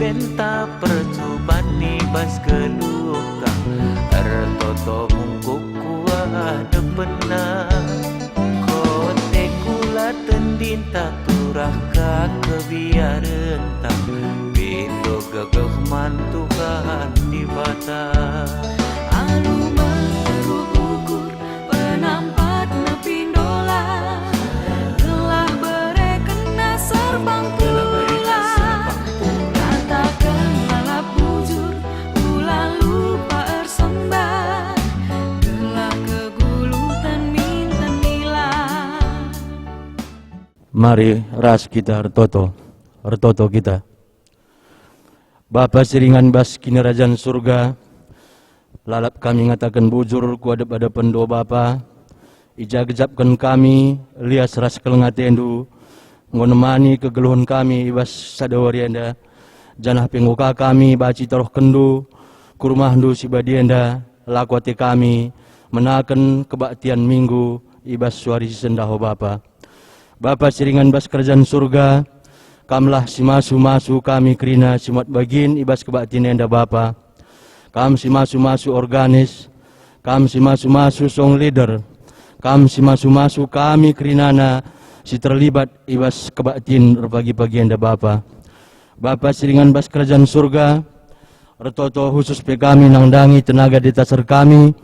enta percobaan nibas keluka ertoto mungkuk kuah depena kote kula tendin tak turah ka kebiarentang pintu gagah mantukan di bata anu merugukur penampat nepindola telah berekena serbang tula katakan lalap bujur ulah lupa ersembah telah kegulutan minta nila. Mari ras kita retoto kita. Bapa siringan bas kini rajan surga, lalap kami ngatakan bujur ku adep-adepan doa Bapa, ija gejapkan kami, lias ras kelengatendu, ngonemani kegeluhan kami ibas sadawari anda, janah penguka kami baci taruh kendu, kurmahdu sibadienda, lakwati kami, menaken kebaktian minggu, ibas suari sendaho Bapa. Bapa siringan bas kerajaan surga, kamlah si masu kami kerina simat bagin ibas kebaktian enda Bapa. Kam si masu organis, kam si masu song leader, kam si masu kami kerinana si terlibat ibas kebaktian pagi-pagi enda Bapa. Bapa siringan bas kerajaan surga, retoto khusus pe kami nangdangi tenaga di tasar kami,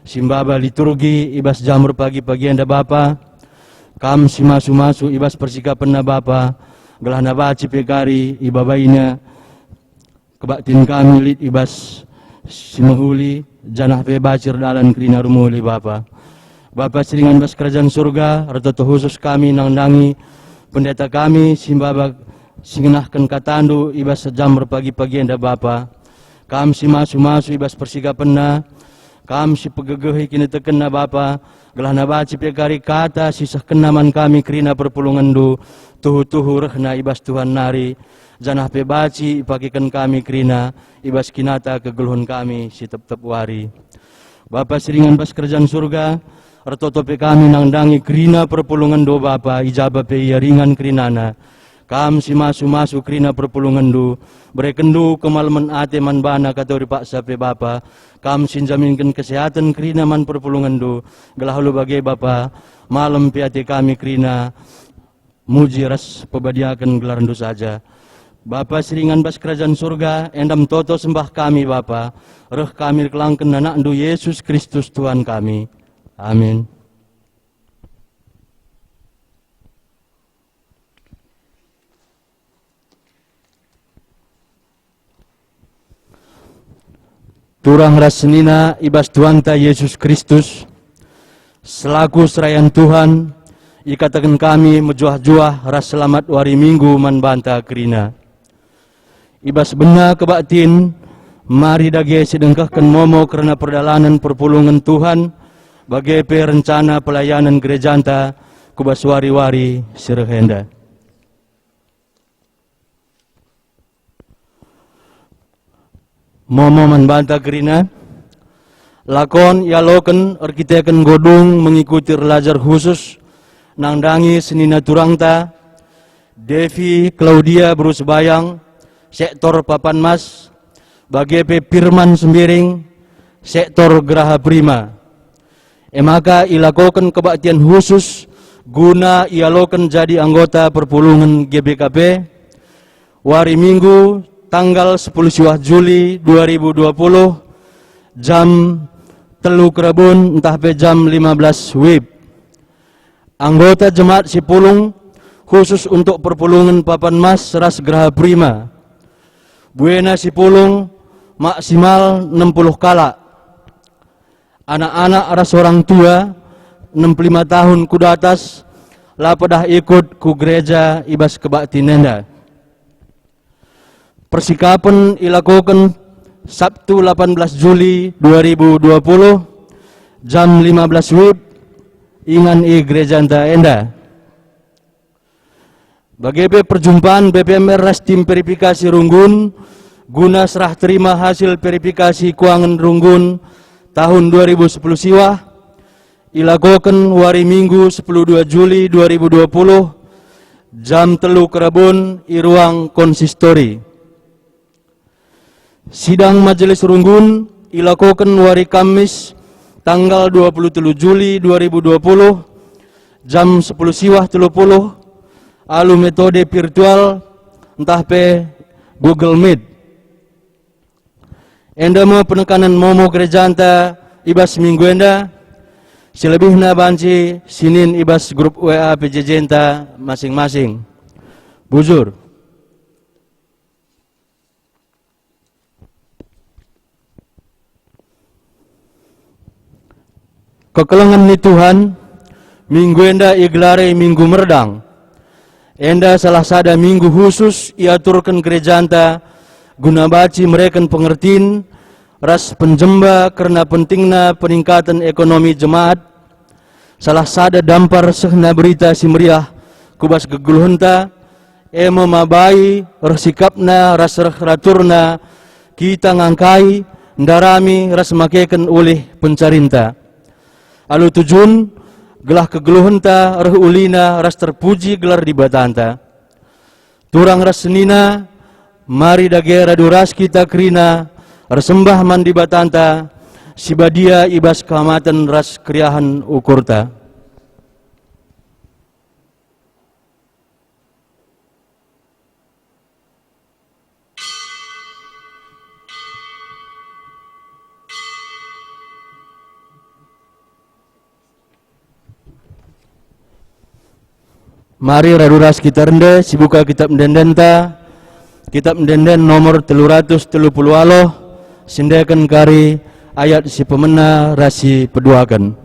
simbaba liturgi ibas jamur pagi-pagi enda Bapa. Kam si masu ibas persikapan na Bapa, gelahna baci pekari ibabaina kebaktin kami lit ibas simahuli janah pe bacir dalan kerina rumuli Bapa. Bapa siringan bas kerajaan surga, retoto khusus kami nangdangi pendeta kami simbaba singenahkan katandu ibas sejam berpagi-pagi enda Bapa. Kam si masu ibas persikapan na, kam si pegegehi kini tekena Bapa, gelahna baci pekari kata sisah kenaman kami kerina perpulungan du tuhu rehna ibas Tuhan nari janah pe baci pakikan kami kerina ibas kinata kegeluhan kami si tep wari. Bapa siringan bas kerajaan surga, retoto pe kami nangdangi kerina perpulungan do Bapa, ijaba pe iaringan kerinana. Kam si masu kerina perpulungan du, berekendu kemalaman ate man bana kata ripaksa pe Bapa. Kam sinjaminkan kesehatan kerina man perpulungan du, gelahulu bagai Bapa, malam pe ate kami kerina muji ras pebadiakan gelaran du saja. Bapa siringan bas kerajaan surga, endam toto sembah kami Bapa, reh kami kelangken anak du Yesus Kristus Tuhan kami. Amin. Turang rasenina ibas Tuanta Yesus Kristus, selaku serayan Tuhan, ikatakan kami mejuah-juah ras selamat wari minggu man banta kerina. Ibas bena kebaktin, mari dage sedengkahkan momo kerana perdalanan perpulungan Tuhan, bagai rencana pelayanan gereja anta kubas wari-wari sirehenda. Momo man banta kerina, lakon yaloken arkiteken godung mengikuti relajar khusus, nangdangi senina turangta, Devi Claudia Berusbayang, sektor Papan Mas, bagai Firman Sembiring, sektor Geraha Prima. Emaka ilakokan kebaktian khusus, guna ialokan jadi anggota perpulungan GBKP, wari minggu, tanggal 10 Juli 2020 jam 3 Kerebun entah pe jam 15 WIB. Anggota jemaat Sipulung khusus untuk perpulungan Papan Mas ras Geraha Prima. Buena Sipulung maksimal 60 kala. Anak-anak ras orang tua 65 tahun kuda atas lapadah ikut ku gereja ibas kebaktinenda. Persikapan ilakukan Sabtu 18 Juli 2020 jam 15 WIB ingan gereja enda. Bagi perjumpaan BPMR ras tim verifikasi Runggun guna serah terima hasil verifikasi keuangan Runggun tahun 2010 siwa ilakukan wari minggu 12 Juli 2020 jam 3 Kerebun i ruang konsistori. Sidang Majelis Runggun ilakokan hari Kamis tanggal 27 Juli 2020 jam 10 siwah 30 alu metode virtual entah pe Google Meet. Enda mo penekanan momo gereja anta ibas minggu enda selebihna banci Senin ibas grup WA PJJ enta masing-masing. Bujur. Kekelengan ni Tuhan, minggu enda iglare minggu merdang. Enda salah sada minggu khusus iaturkan gereja anta guna baci mereka pengertiin ras penjemba karena pentingna peningkatan ekonomi jemaat. Salah sada dampar sehna berita si meriah kubas geguluhenta memabai resikapna ras raturna kita ngangkai ndarami ras makeken oleh pencarinta. Alu tujun gelah kegeluhenta reh ulina ras terpuji gelar di batanta. Turang ras senina mari dage raduras kita krina resembah mandi batanta sibadia ibas kehamatan ras kriahan ukurta. Mari raduras kita rende sibuka kitab mendendenta kitab mendenden nomor 330 aloh sindekan kari ayat si pemena rasi peduakan.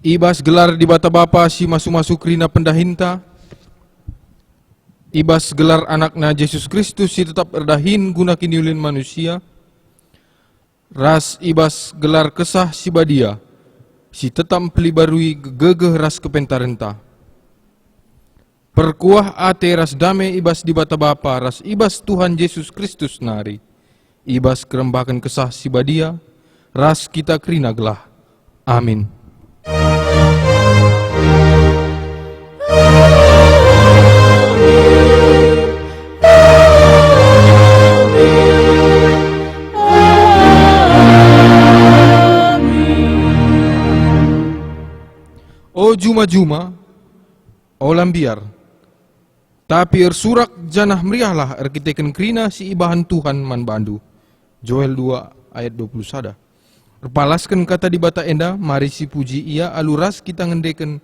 Ibas gelar di bata bapa si masu-masu krina pendahinta. Ibas gelar anakna Yesus Kristus si tetap erdahin guna kiniulin manusia. Ras ibas gelar kesah si badia si tetap pelibarui gegeh ras kepentarenta. Perkuah ate ras dame ibas di bata bapa ras ibas Tuhan Yesus Kristus nari. Ibas kerembakan kesah si badia ras kita krina gelah. Amin. O juma-juma, o lambiar, tapi ersurak janah meriahlah erkiteken krina si ibahan Tuhan man bandu. Joel 2 ayat 20 sada. Erpalaskan kata di bata enda, mari si puji ia aluras kita ngendeken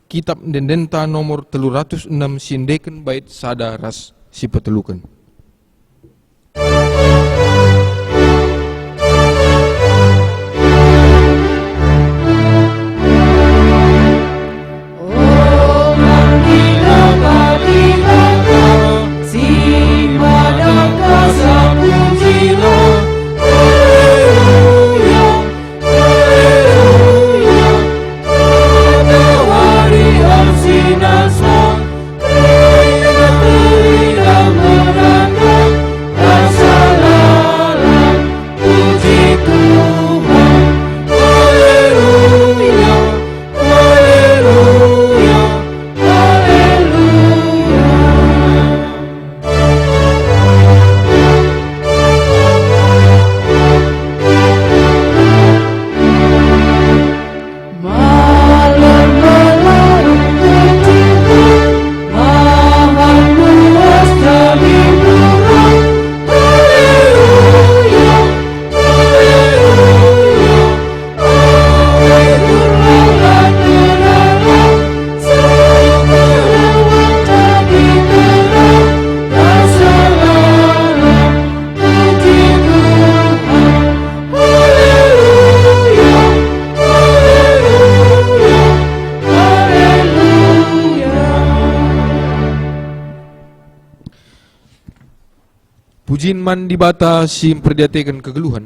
kitab dendenta nomor 306 sindeken bait sada ras si petelukan. Sinasa Pujian man di bata si memperdiatekan kegeluhan.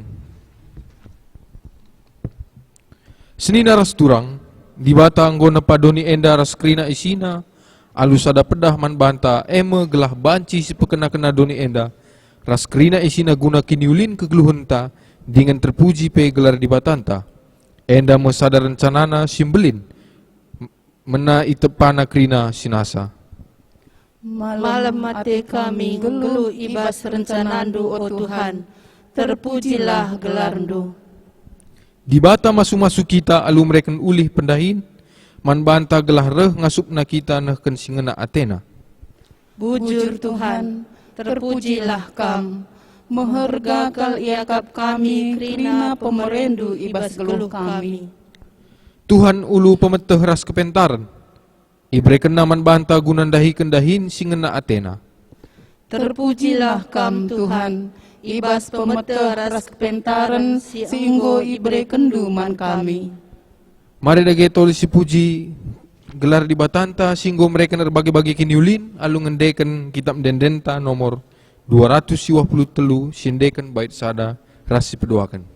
Senina ras turang, di bata anggona padoni enda ras krina isina, alus ada pedah man banta, eme gelah banci si pekena-kena doni enda, ras krina isina guna kiniulin kegeluhan ta, dengan terpuji pe gelar di batanta. Enda mesada rencanana simbelin, mena itepana krina sinasa. Malam mati kami gelu ibas rencanandu o Tuhan, terpujilah gelarndu. Di bata masu-masu kita alu mereken ulih pendahin, man banta gelah reh ngasupna kita nehken singena Athena. Bujur Tuhan, terpujilah kam, mehergakal iakap kami krina pemerendu ibas geluh kami. Tuhan ulu pemeteh ras kepentaran, ibreken naman banta gunandahi kendahin singena Athena. Terpujilah kam Tuhan, ibas pemete ras kepentaran singgo ibre kenduman kami. Mari dage toli si puji gelar di batanta singgo mereka nerbagi-bagi kiniulin alu ngendeken kitab dendenta nomor 223 sindekan bait sada rasi peduakan.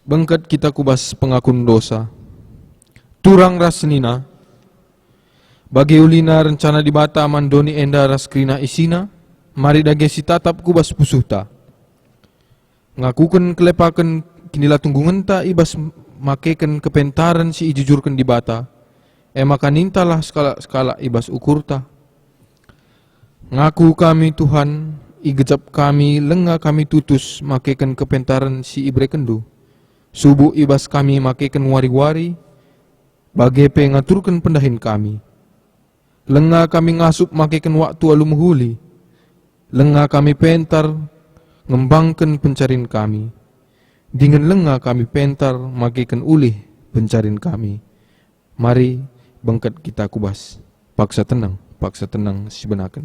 Bengket kita kubas pengakun dosa. Turang ras senina. Bagi ulina rencana di bata mandoni enda ras krina isina. Mari dage si tatap kubas pusuhta. Ngakuken kelepaken kinila tunggungan ta ibas makeken kepentaran si ijujurkan di bata. Maka nintalah skala ibas ukurta. Ngaku kami Tuhan, igejap kami lenga kami tutus makeken kepentaran si ibre kendu. Subuh ibas kami makeken wari-wari, bage pe ngaturkan pendahin kami. Lenga kami ngasup makeken waktu alu menghuli, lenga kami pentar, ngembangkan pencarin kami. Dengan lenga kami pentar, makeken ulih pencarin kami. Mari bengket kita kubas, paksa tenang sebenakan.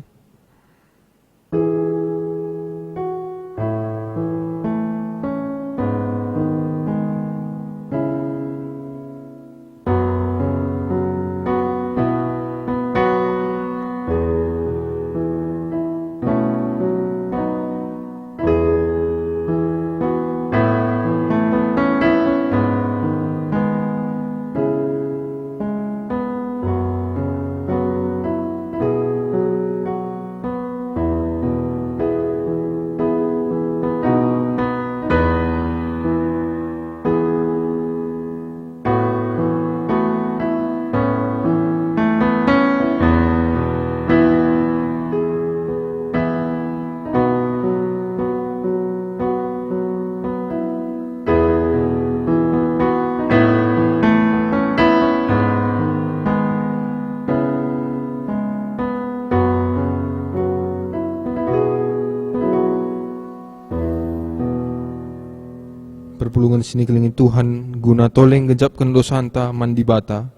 perpulungan sini kelingi Tuhan guna toleng gejapkan dosanta mandi bata.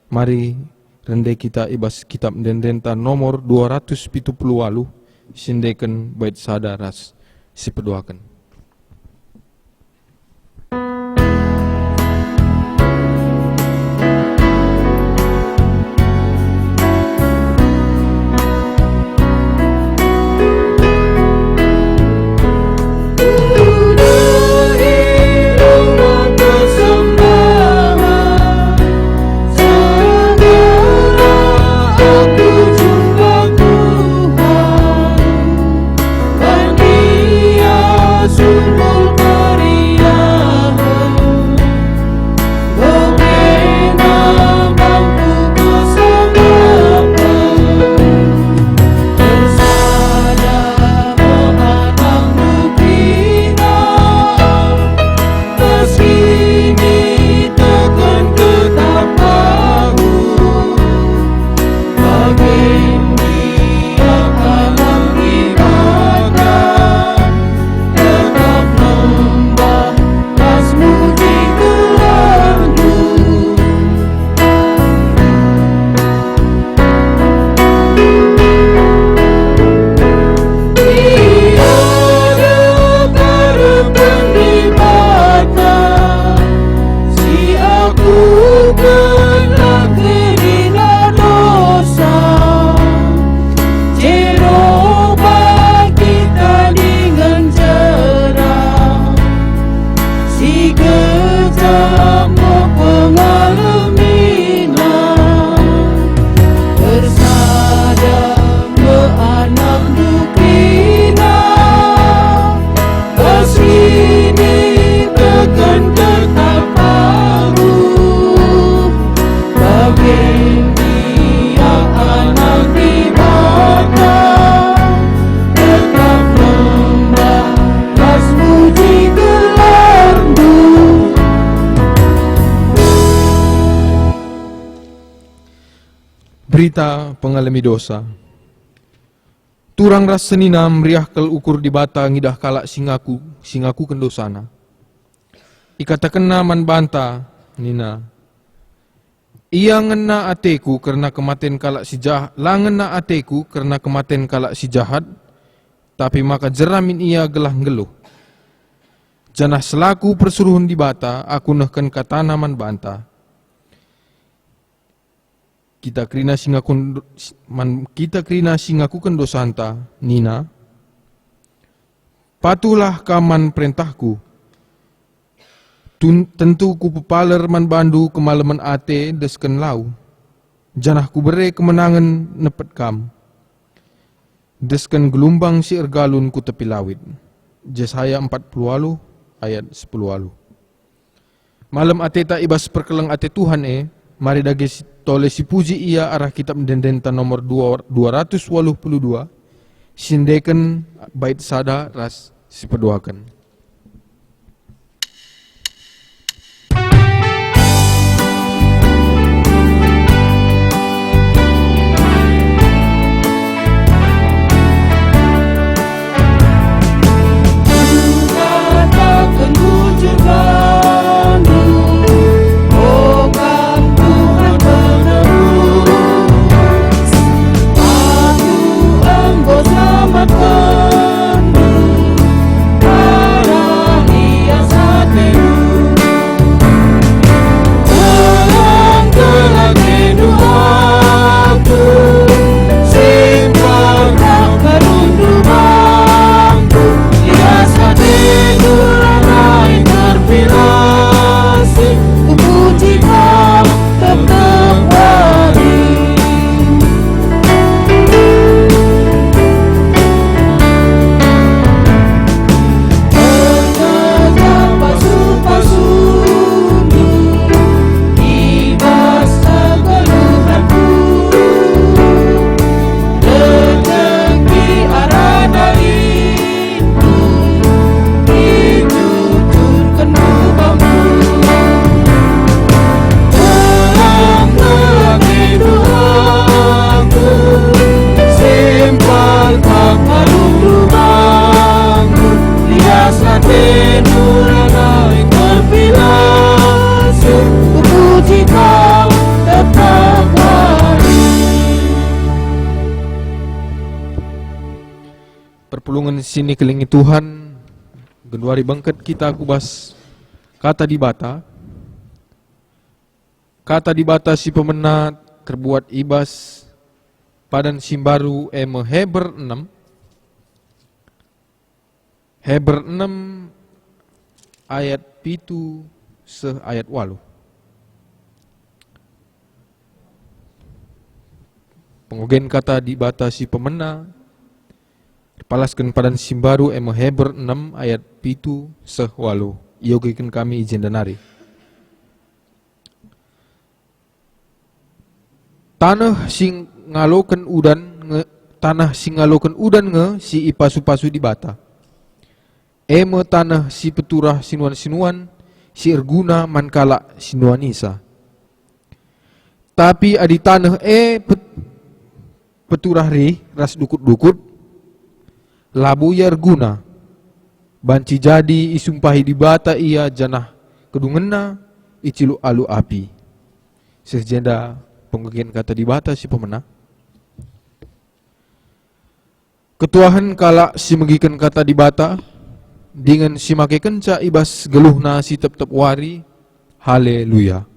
Mari rende kita ibas kitab dendenta nomor 278 sindekan bait sadaras sipeduakan. Berita pengalami dosa. Turang ras senina meriah kel ukur di bata ngidah kalak singaku kendosana. Ikatakenna man banta nina. Ia ngena ateku karena kematen kalak si jahat, langena ateku karena kematen kalak si jahat, tapi maka jeramin ia gelah ngeluh. Janah selaku persuruhun di bata, aku nehken katana man banta. Kita krina singaku kendosanta nina. Patulah kaman perintahku. Tentu ku pepaler man bandu kemalaman ate desken lau. Janah ku bere kemenangan nepet kam. Desken gelumbang si ergalun ku tepi lawit. Jesaya 40 ayat 10. Malam ate tak ibas perkeleng ate Tuhan mari dage tole si puji ia arah kitab dendenta nomor 282 sindekan bait sada ras sipeduakan. Selamatkanmu Dengan sini kelingi Tuhan, genduari bangket kita kubas kata di bata. Kata di bata si pemena terbuat ibas padan simbaru Heber 6. Heber 6 ayat pitu ayat 8. Pengogen kata di bata si pemena palaskan padan simbaru Heber 6 ayat pitu 8. Iogikan kami izin danari. Tanah sing ngaloken udan nge si ipasu-pasu di bata. Tanah si peturah sinuan-sinuan si erguna mankala sinuanisa. Tapi adi tanah peturah ri ras dukut-dukut labu ya erguna. Banci jadi isumpahi di bata ia janah kedungena icilu alu api. Sejenda penggagian kata di bata si pemena. Ketuahan kala si megikan kata di bata dengan si make kenca ibas geluhna si tep-tep wari. Haleluya.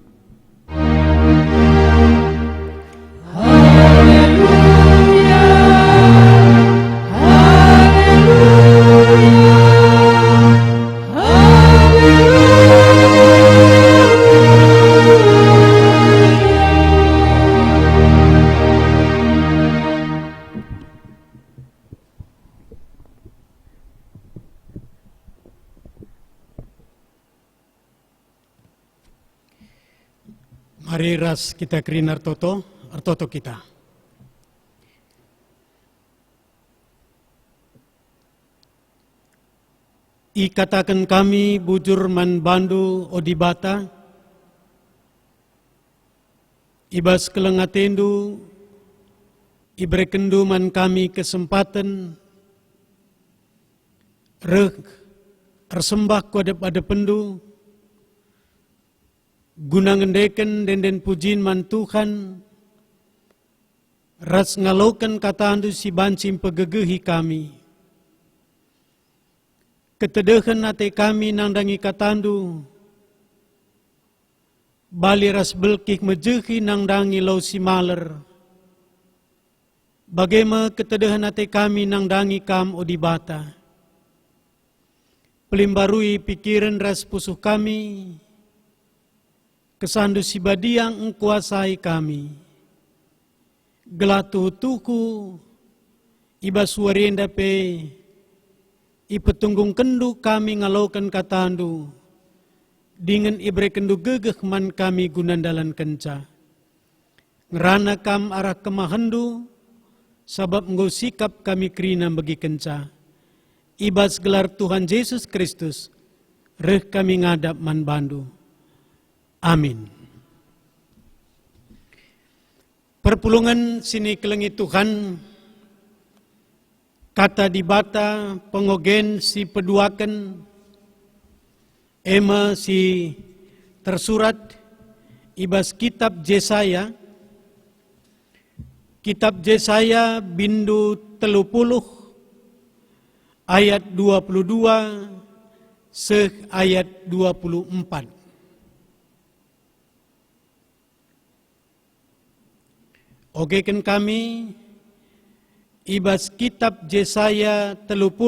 Mari ras kita kerin artoto kita. Ikatakan kami bujur man bandu odibata, ibas kelengatendu, ibrekendu man kami kesempatan, resembah pada pendu, guna ngendeken den pujin man Tuhan, ras ngalokan kata andu si bancim pegegehi kami. Ketedehan ate kami nangdangi katandu, bali ras belkik mejehi nangdangi lau si maler. Bagaimana ketedehan ate kami nangdangi kam odibata. Pelimbarui pikiran ras pusuh kami, kesandu si badiang engkuasai kami. Gelatu tuku, ibas warienda pe, ipetunggung kendu kami ngalaukan katandu, dengan ibre kendu gegeh man kami gunandalan kenca. Ngerana kam arah kemahendu, sabab nggo sikap kami kerina bagi kenca. Ibas gelar Tuhan Yesus Kristus, reh kami ngadap man bandu. Amin. Perpulungan sini kelengi Tuhan, kata di bata pengogen si peduaken, ema si tersurat ibas kitab Yesaya, bindu 30 ayat 22 ayat 24. Ogekan kami ibas kitab Yesaya 30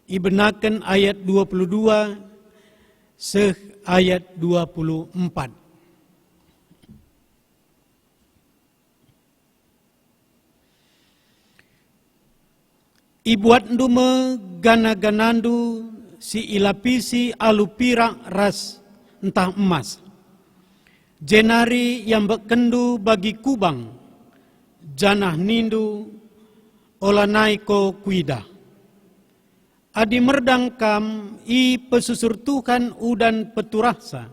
ibenaken ayat 22 ayat 24. Ibuat ndume gana-ganandu si ilapisi alupira ras entah emas. Jenari yang bekendu bagi kubang, janah nindu, olanaiko kuida. Adi merdang kam, i pesusur Tuhan udan peturahsa,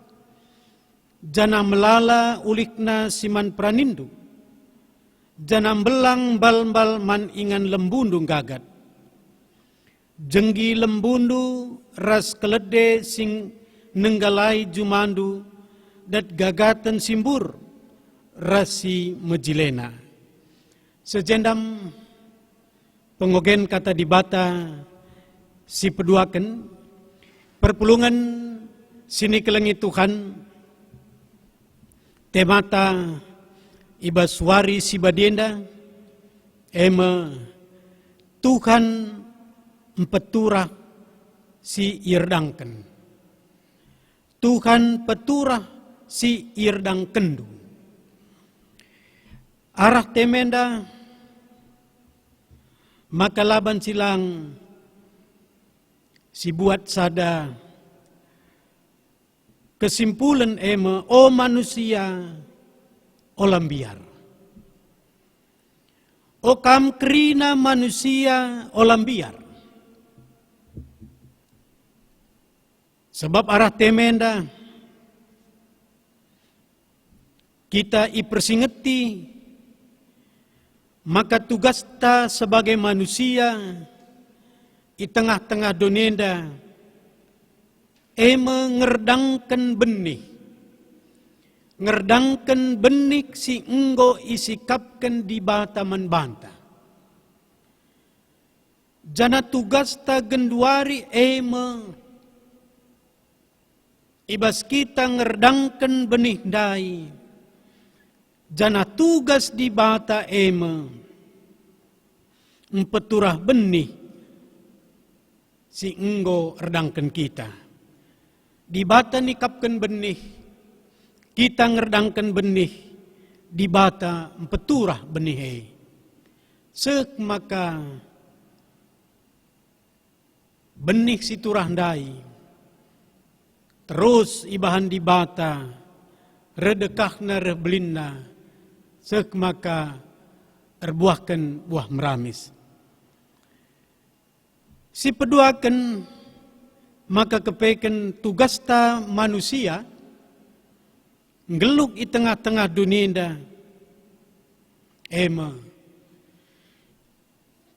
janah melala ulikna siman pranindu, janah belang bal-bal man ingan lembundu gagat. Jenggi lembundu ras kelede sing nenggalai jumandu, dat gagatan simbur rasi mejilena. Sejendam pengogen kata di bata si peduaken perpulungan sini kelengi Tuhan temata iba suari si badienda ema Tuhan empeturah si irdangken Tuhan peturah si irdang kendu arah temenda maka laban silang si buat sada kesimpulan ema o manusia o lambiar o kam krina manusia o lambiar sebab arah temenda kita ipersingeti maka tugas ta sebagai manusia di tengah-tengah donenda ngerdangkan benih si enggo isikapkan di bata manbanta jana tugas ta genduari ibas kita ngerdangkan benih dai jana tugas di bata empeturah benih si enggo erdangkan kita. Di bata nikapkan benih, kita ngerdangkan benih, di bata empeturah benih sek maka benih si turah dai terus ibahan di bata redekahna rebelinna sek maka erbuahkan buah meramis. Si peduakan maka kepeken tugas ta manusia ngeluk di tengah-tengah dunia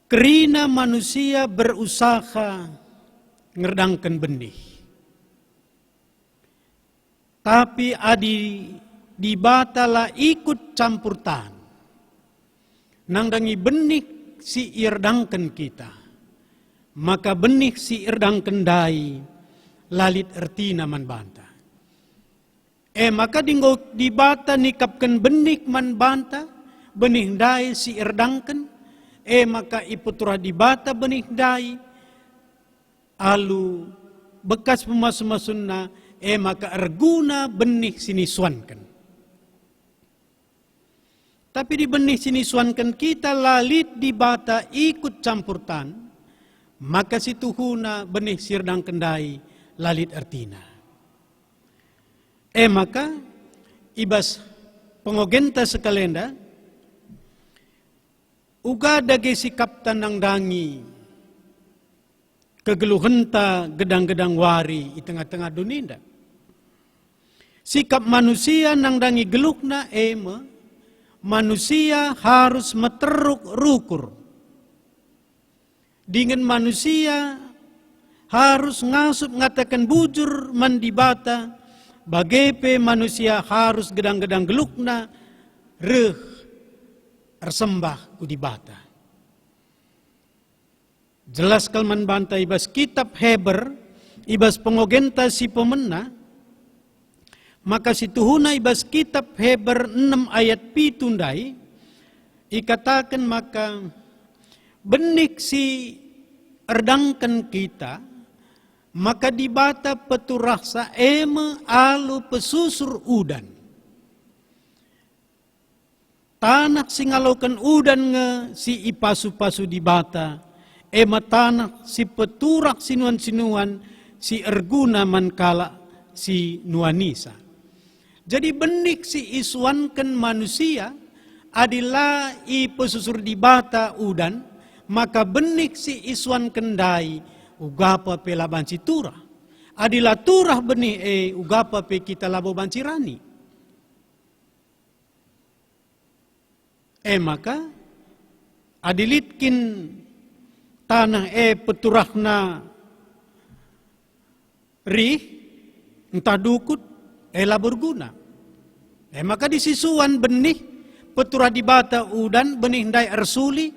kerina manusia berusaha ngerdangkan benih tapi di batala ikut campur tan nangdangi benih si irdangkan kita maka benih si erdang kendai lalit ertina man banta. Maka di bata nikapkan benih man banta, benih dai si erdangken, maka iputura di bata benih dai, alu bekas pemasun-masunna, maka erguna benih sinisuankan. Tapi di benih sinisuankan kita lalit di bata ikut campur tan, maka si tuhuna benih sirdang kendai lalit artina. Maka ibas pengogenta sekalenda uga dage sikap tanang dangi kegeluhenta gedang-gedang wari di tengah-tengah dunia. Sikap manusia nang dangi gelukna manusia harus meteruk rukur. Dengan manusia harus ngasup ngatakan bujur mandibata, bagepe manusia harus gedang-gedang gelukna, ersembah kudibata. Jelas kalman banta ibas kitab Heber, ibas pengogenta si pemena, maka si tuhuna ibas kitab Heber 6 ayat pitundai, ikatakan maka benih si erdangkan kita, maka di bata peturahsa alu pesusur udan. Tanah singalokan udan si ipasu-pasu di bata, tanah si peturak sinuan-sinuan si erguna mankala si nuanisa. Jadi benih si isuankan manusia adalah pesusur di bata udan, maka benih si isuan kendai ugapa pe laban si turah. Adilah turah benih ugapa pe kita labo bancirani. Maka adilitkin tanah peturahna rih entah dukut labor guna. Maka disisuan benih peturah di bata udan benih ndai ersuli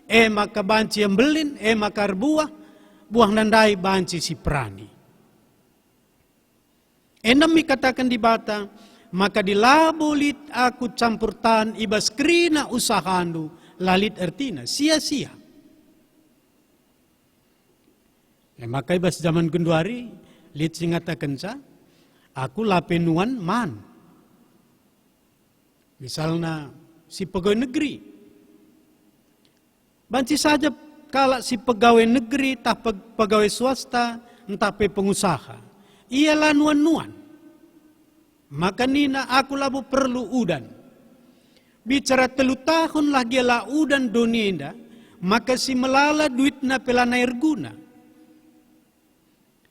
maka banci yang belin, maka buah nandai banci si prani. Endam katakan di bata, maka dilabulit aku campur tan ibas krina usahandu, lalit artina sia-sia. Maka ibas zaman genduari, lit singatakan sa, aku lapenuan man. Misalnya si pegawai negeri. Banci saja kalau si pegawai negeri, entah pegawai swasta, entah pengusaha. Ialah nuan-nuan. Maka nina aku labu perlu udan. Bicara 3 tahun lagi lah udan dunia, maka si melala duitna pelana air guna.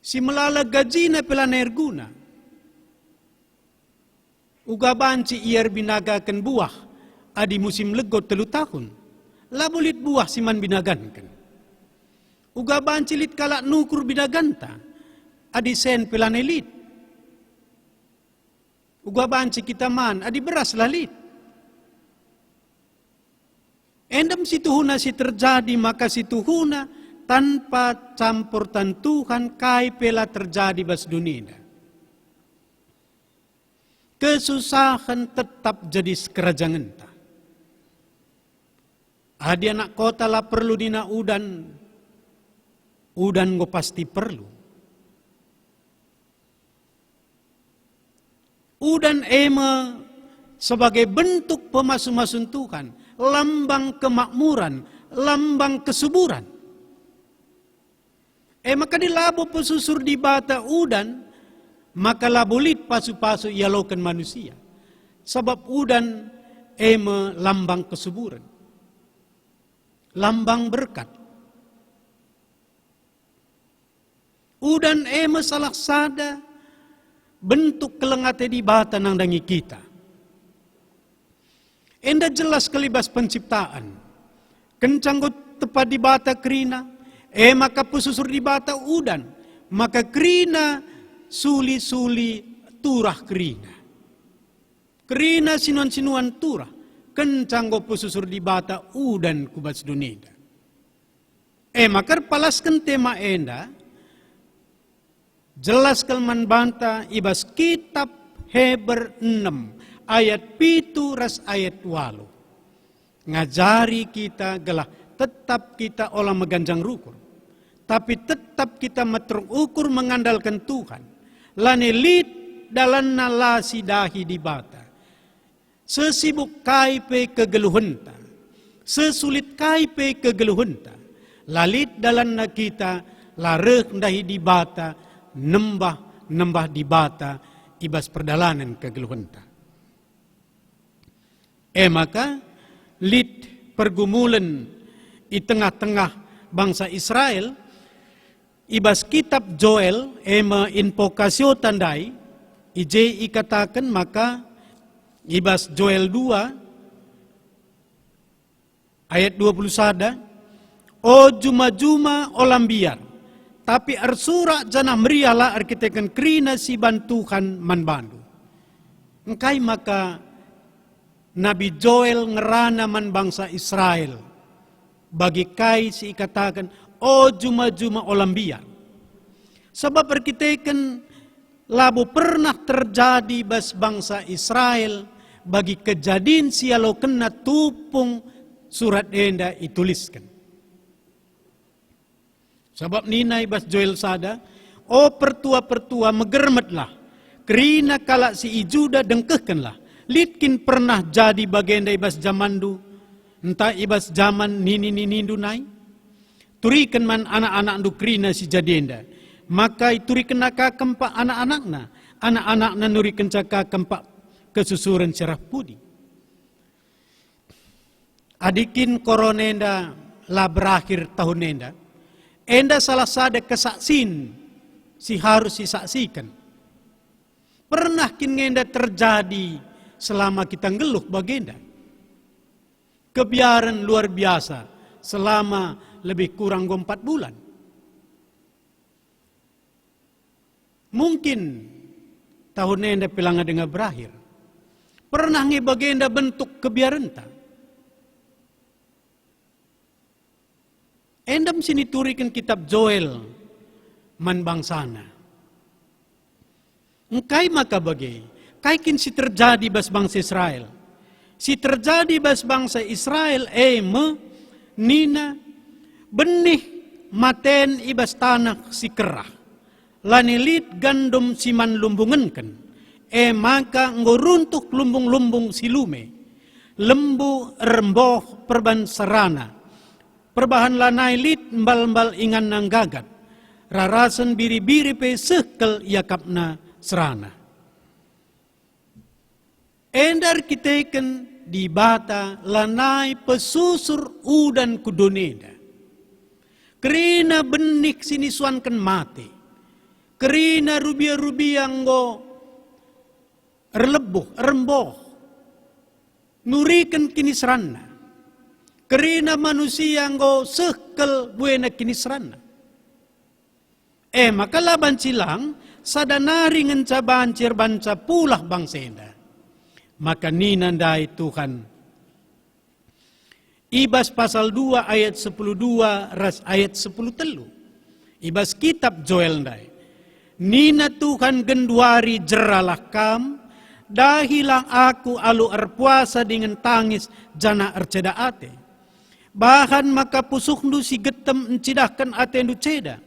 Si melala gajina pelana air guna. Uga banci iar binagakan buah, adi musim lego 3 tahun. Labu lit buah siman binagankan. Uga banci lit kalak nukur binaganta, adi sen pelana lit. Uga banci kita man, adi beras lalit. Endam situhuna si terjadi, maka situhuna tanpa campur Tuhan kai pela terjadi bas dunia. Kesusahan tetap jadi kerajaan ta. Adi anak kota lah perlu dina udan go pasti perlu. Udan ema sebagai bentuk pemasu-masun Tuhan, lambang kemakmuran, lambang kesuburan. Maka dilabo pesusur di bata udan, maka labulit pasu-pasu ialokan manusia. Sebab udan ema lambang kesuburan, lambang berkat. Udan ema salah sada bentuk kelengate di bata nang dangi kita. Enda jelas kelibas penciptaan. Kencanggo tepat di bata krina, maka pususur di bata udan, maka krina suli-suli turah krina. Krina sinuan-sinuan turah, kencanggo pususur di bata udan kubas dunia. Maka palaskan tema enda, jelas kelman banta ibas kitab Heber 6 ayat 7 ras ayat 8. Ngajari kita gelah tetap kita olah meganjang rukur. Tapi tetap kita metruk ukur mengandalkan Tuhan. Lane lit dalan nalasi dahi di bata. Sesibuk kaipe kegeluhenta. Sesulit kaipe kegeluhenta. Lalit dalan na kita lareh dahi di bata. Nembah di bata ibas perdalanan kegeluhenta. Maka lit pergumulan di tengah-tengah bangsa Israel ibas kitab Joel ema invokasio tandai ije ikatakan maka ibas Joel 2 ayat 21 o juma-juma olambiar tapi arsura jana meriala arkitekan krina si bantuhan manbandu. Engkai maka Nabi Joel ngerana man bangsa Israel. Bagi kai si ikatakan, o juma-juma olambiar. Sebab arkitekan labu pernah terjadi bas bangsa Israel. Bagi kejadian sialo kena tupung surat enda ituliskan. Sebab ninai bas Joel sada, o pertua-pertua megermetlah, kerina kalak si ijuda dengkehkanlah, litkin pernah jadi bagian dari bas zamandu, entah ibas zaman nini-ninindu nai, turikan man anak-anak du kerina si jadienda, maka turikan naka kempak anak-anakna nurikan caka kempak kesusuran cerah pudi. Adikin koronenda lah berakhir tahun enda, enda salah sada kesaksin si harus disaksikan. Pernah kin enda terjadi selama kita ngeluh bagenda. Kebiaran luar biasa selama lebih kurang 4 bulan. Mungkin tahun enda pelanga dengan berakhir. Pernah nge bagenda bentuk kebiaran ta. Endam sini turikan kitab Joel man bangsana. Engkai maka bagi, kaikin si terjadi bas bangsa Israel. Si terjadi bas bangsa Israel nina benih maten ibas tanah si kerah. Lanilit gandum si man lumbungenken. Maka ngoruntuk lumbung-lumbung si lume. Lembu remboh perban sarana. Perbahan lanai lit mbal-mbal ingan nang gagat. Rarasan biri-biri pe sekel yakapna serana. Endar kiteken di bata lanai pesusur udan kudoneda. Kerina benik sinisuankan mati. Kerina rubia-rubia nggo remboh. Nurikan kinisrana. Kerina manusia nggo sekel buena kinisrana. Maka laban silang sadanari ngenca bancir banca pulah bangsenda. Maka ninandai Tuhan. Ibas pasal 2 ayat 10:2 ras ayat 10:3. Ibas kitab Joel ndai. Nina Tuhan genduari jeralah kam. Dahilang aku alu erpuasa dengan tangis jana erceda ate. Bahan maka pusukndu si getem encidahkan ate ndu ceda.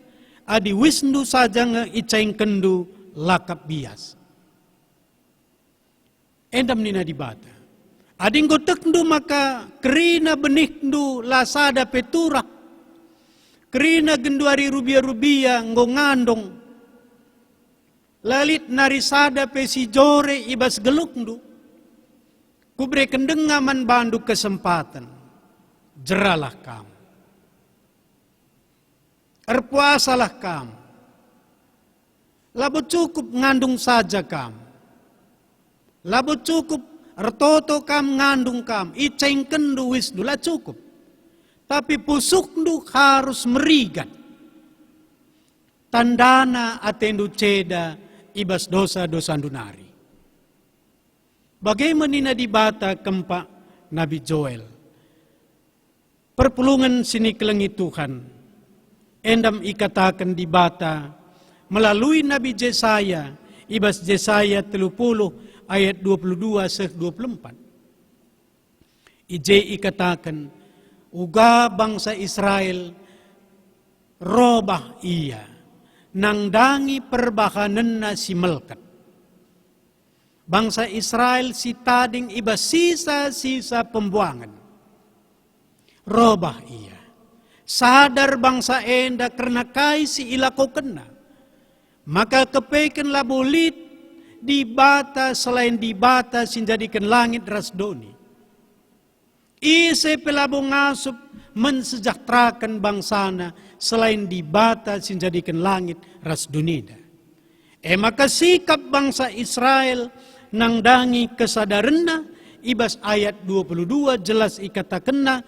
Adi wisndu saja ngeicaing kendu lakap bias. Endam nina di bata. Adi ngotekndu maka kerina benikndu lasada peturah. Kerina genduari rubia-rubia ngandong. Lalit narisada pesi jore ibas gelukndu. Kubre kendengaman bandu kesempatan. Jeralah kamu. Erpuasalah kamu. Labo cukup ngandung saja kamu. Labo cukup ertoto kam ngandung kam. Iceng kendu wisdu lah cukup. Tapi pusukndu harus merigat. Tandana atendu ceda ibas dosa-dosa dunari. Bagaimana di bata kempak Nabi Joel. Perpulungan sini kelengi Tuhan. Endam ikatakan di bata melalui Nabi Jesaya. Ibas Jesaya 30 ayat 22-24. Ije ikatakan uga bangsa Israel robah ia. Nangdangi perbahanenna si melkat. Bangsa Israel si tading iba sisa-sisa pembuangan. Robah ia. Sadar bangsa enda karena kai si ilako kena. Maka kepeken labulit di bata selain di bata sinjadikan langit rasdoni. Ise pelabo ngasup mensejahterakan bangsana selain di bata sinjadikan langit rasdunida. Maka sikap bangsa Israel nangdangi kesadaranna ibas ayat 22 jelas ikatakenna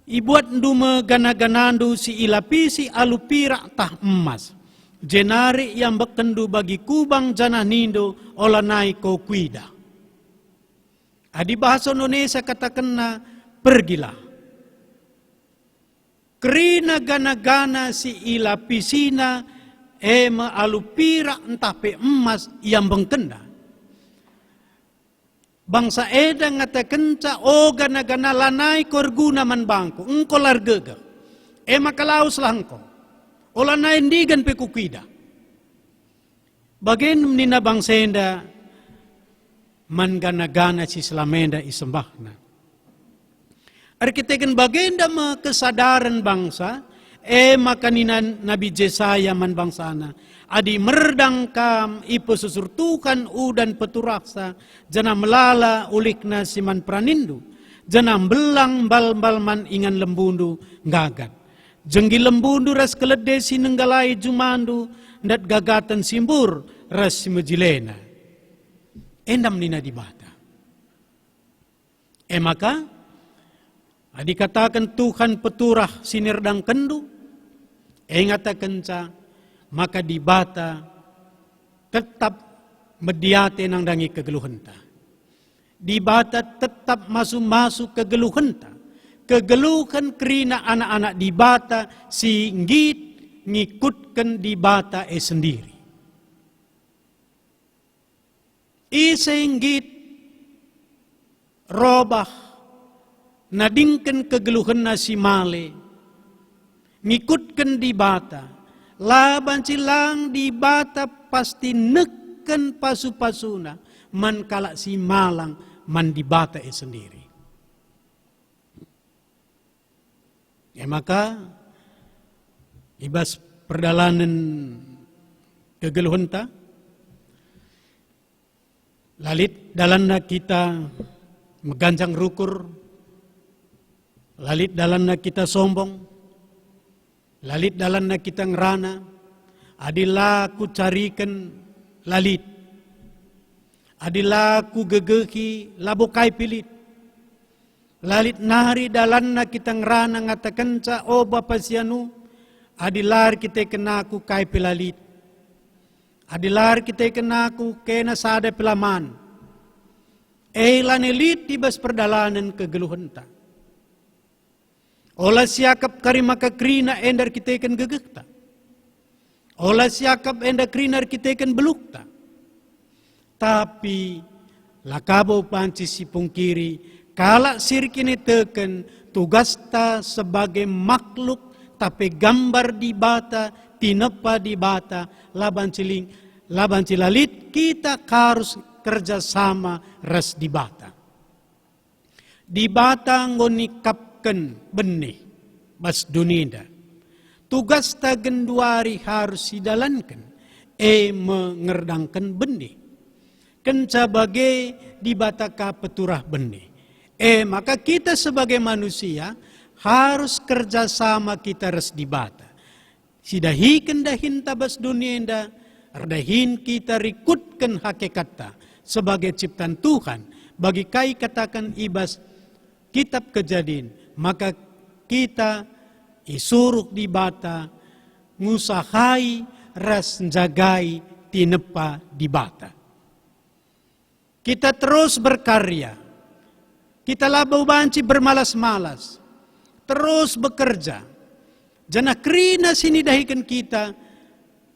ibuat ndume gana-ganandu si ilapisi alupira tah emas. Jenari yang bekendu bagi kubang janah nindo olanai ko kuida. Adi bahasa Indonesia katakanna pergilah. Kerina gana-gana si ilapisina ema alupira entah pe emas yang bengkenda. Bangsa eda ngatakenca o gana-gana lanai korguna man bangku engko largega. Ema kalaus lah engko. Ola nain digan pe kukwida. Bagen nina bangsenda man gana-gana si selamenda isembahna. Arkiteken bagenda ma kesadaran bangsa maka nina Nabi Jesaya man bangsana adi merdang kam ipo susurtukan udan peturaksa jana melala ulikna siman pranindu jana belang bal-bal man ingan lembundu gagat. Jenggi lembundu ras kelede sinenggalai jumandu ndat gagatan simbur ras mejilena. Endam nina di bata. Maka dikatakan Tuhan peturah sinerdang kendu. Ngatakan ca maka di bata tetap mediate nang dangi kegeluhenta. Di bata tetap masuk kegeluhenta. kegeluhan kerina anak-anak di bata singgit ngikutkan di bata sendiri. Singgit robah nadingkan kegeluhan nasi male ngikutkan di bata laban silang di bata pasti neken pasu-pasuna man kalak si malang man di bata sendiri. Ya maka ibas perdalanan kegeluhan ta lalit dalanna kita meganjang rukur, lalit dalanna kita sombong, lalit dalanna kita ngerana, adilah ku carikan lalit, adilah ku gegehi labukai pilit, lalit nari dalanna kita ngerana ngatakan ca o bapa sianu, adilar kita kenaku kai pilalit, adilar kita kenaku kena sada pelaman. Lanelit tibas perdalanan kegeluhan ta. Olah siakap karimaka krina endar kita ikan gegek ta. Olah siakap endar krinar kita ikan beluk ta. Tapi lakabo panci si pungkiri kalak sirkini teken tugas ta sebagai makhluk tapi gambar di bata tinepa di bata laban cilalit kita harus kerjasama ras di bata. Di bata ngonikapkan benih bas dunia. Tugas ta genduari harus didalankan. Mengerdangkan benih. Kenca bagai di bata ka peturah benih. Maka kita sebagai manusia harus kerjasama kita ras di bata. Sidahikan dahin tabas dunia indah. Ardahin kita rikutkan hakikatnya sebagai ciptaan Tuhan. Bagi kai katakan ibas kitab Kejadian, maka kita isuruh di bata ngusahai ras jagai tinepa di bata. Kita terus berkarya. Kita labau banci bermalas-malas. Terus bekerja. Jangan krina sini dahikan kita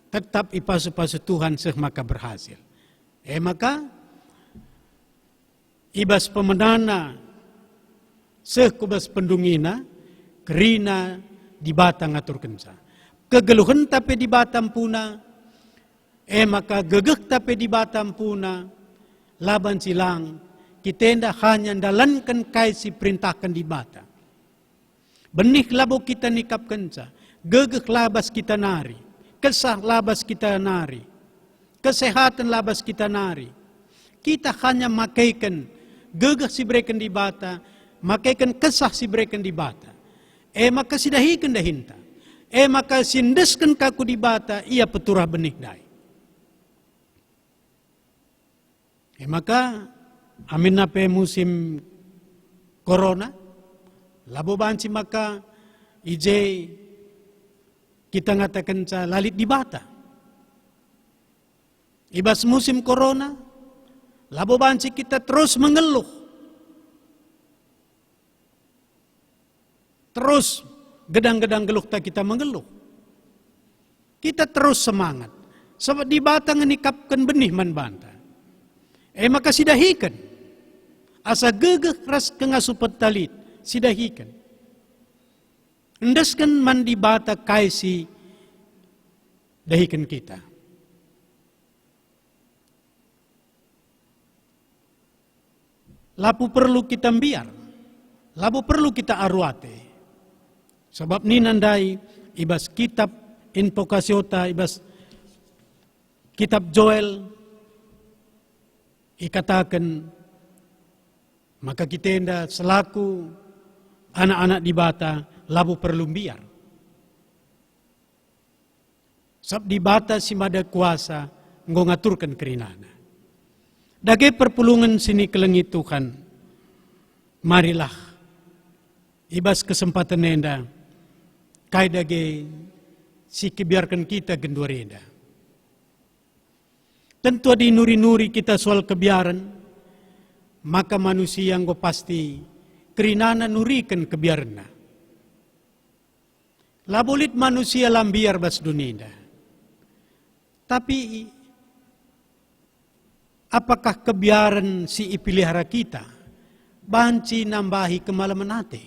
tetap ipasu-pasu Tuhan maka berhasil. Maka ibas pemenana kubas pendungina kerina di batang atur kenca. Kegeluhan tapi di batam puna. Maka gegek tapi di batam puna. Laban silang kita hendak hanya dalankan kaisi perintahkan di bata. Benih labo kita nikap kenca. Gegek labas kita nari. Kesah labas kita nari. Kesehatan labas kita nari. Kita hanya makaikan gegah si berikan di bata, makaikan kesah si berikan di bata. Maka sidahikan dahinta. Maka sindeskan kaku di bata, ia peturah benih dai. Maka amin nape musim corona, labo banci maka ije kita ngatakan lalit di bata. Ibas musim corona, labo banci kita terus mengeluh. Terus gedang-gedang geluh tak kita mengeluh. Kita terus semangat. Sebab di batang nikapkan benih man banta. Maka sidahikan. Asa gegeh ras kengasupet talit. Sidahikan. Endaskan man di bata kaisi dahikan kita. Lapu perlu kita biar. Lapu perlu kita arwate. Sebab ni nandai ibas kitab invokasiota, ibas kitab Joel ikatakan maka kita enda selaku anak-anak di bata labu perlu biar. Sebab di bata si mada kuasa ngaturkan kerinana. Dage perpulungan sini kelengit Tuhan. Marilah ibas kesempatan enda kai dage si kebiarkan kita gendurenda. Tentu di nuri-nuri kita soal kebiaran, maka manusia yang pasti kerinana nurikan kebiarna. Labulit manusia lambiar bas dunia. Tapi apakah kebiaran si ipilihara kita banci nambahi kemalaman hati?